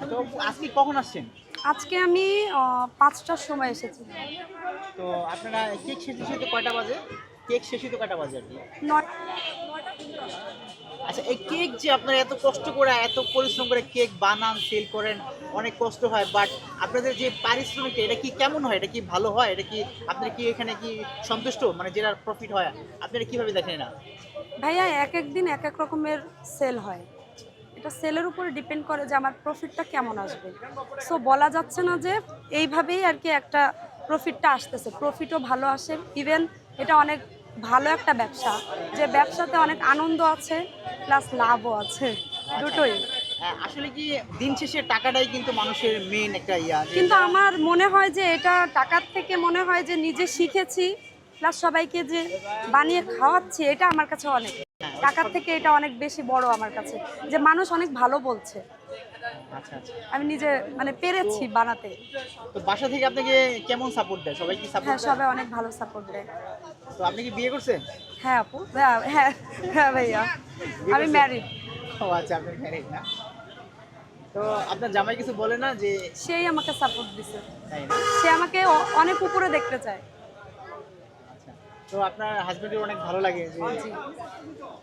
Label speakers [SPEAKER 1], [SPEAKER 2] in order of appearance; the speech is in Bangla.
[SPEAKER 1] তো আজকে কখন আসছেন?
[SPEAKER 2] আজকে আমি ৫টার সময় এসেছি।
[SPEAKER 1] তো আপনারা কেক শেষ হতে কয়টা বাজে? কেক শেষ হতে কয়টা বাজে আরকি?
[SPEAKER 2] ৯
[SPEAKER 1] আচ্ছা, এই কেক যে আপনারা এত কষ্ট করে, এত পরিশ্রম করে কেক বানান, সেল করেন, অনেক কষ্ট হয়। বাট আপনাদের যে পারিশ্রমিকটা এটা কি কেমন হয়? এটা কি ভালো হয়? এটা কি আপনারা কি এখানে কি সন্তুষ্ট? মানে যেটা প্রফিট হয়, আপনারা কিভাবে দেখেন এটা?
[SPEAKER 2] ভাইয়া একেক দিন একেক রকমের সেল হয়। এটা সেলের উপরে ডিপেন্ড করে যে আমার প্রফিটটা কেমন আসবে। সো বলা যাচ্ছে না যে এইভাবেই আরকি একটা প্রফিটটা আসতেছে। প্রফিটও ভালো আসে। ইভেন এটা অনেক ভালো একটা ব্যবসা। যে ব্যবসাতে অনেক আনন্দ আছে প্লাস লাভও আছে।
[SPEAKER 1] আচ্ছা।
[SPEAKER 2] দুটোই।
[SPEAKER 1] আসলে কি দিন শেষে টাকাটাই কিন্তু মানুষের মেইন একটা ইয়া যে
[SPEAKER 2] কিন্তু
[SPEAKER 1] যারা
[SPEAKER 2] আমার মনে হয় যে এটা টাকার থেকে মনে হয় যে নিজে শিখেছি প্লাস সবাইকে যে বানিয়ে খাওয়াচ্ছি এটা আমার কাছে অনেক
[SPEAKER 1] হ্যাঁ, ওটা
[SPEAKER 2] টাকার
[SPEAKER 1] সব
[SPEAKER 2] থেকে এটা অনেক বেশি বড় আমার কাছে যে মানুষ অনেক ভালো বলছে
[SPEAKER 1] আচ্ছা, আচ্ছা।
[SPEAKER 2] আমি নিজে মানে
[SPEAKER 1] তো
[SPEAKER 2] পেরেছি বানাতে।
[SPEAKER 1] তো বাসা থেকে আপনাকে কেমন সাপোর্ট দেয়? সবাই কি সাপোর্ট
[SPEAKER 2] হ্যাঁ
[SPEAKER 1] দেয়?
[SPEAKER 2] সবাই অনেক ভালো সাপোর্ট দেয়।
[SPEAKER 1] তো আপনি কি বিয়ে করছেন?
[SPEAKER 2] হ্যাঁ আপু হ্যাঁ হ্যাঁ হ্যাঁ ভাইয়া
[SPEAKER 1] বিয়ে
[SPEAKER 2] আমি
[SPEAKER 1] করছেন?
[SPEAKER 2] ম্যারিড।
[SPEAKER 1] ও আচ্ছা, আপনি ম্যারিড না? তো আপনার জামাই কিছু বলে না যে
[SPEAKER 2] সেই আমাকে সাপোর্ট দিছে।
[SPEAKER 1] তাই না?
[SPEAKER 2] সে আমাকে অনেক উপরে দেখতে চায়।
[SPEAKER 1] আচ্ছা। তো আপনার হাসব্যান্ডের অনেক ভালো লাগে যে
[SPEAKER 2] জি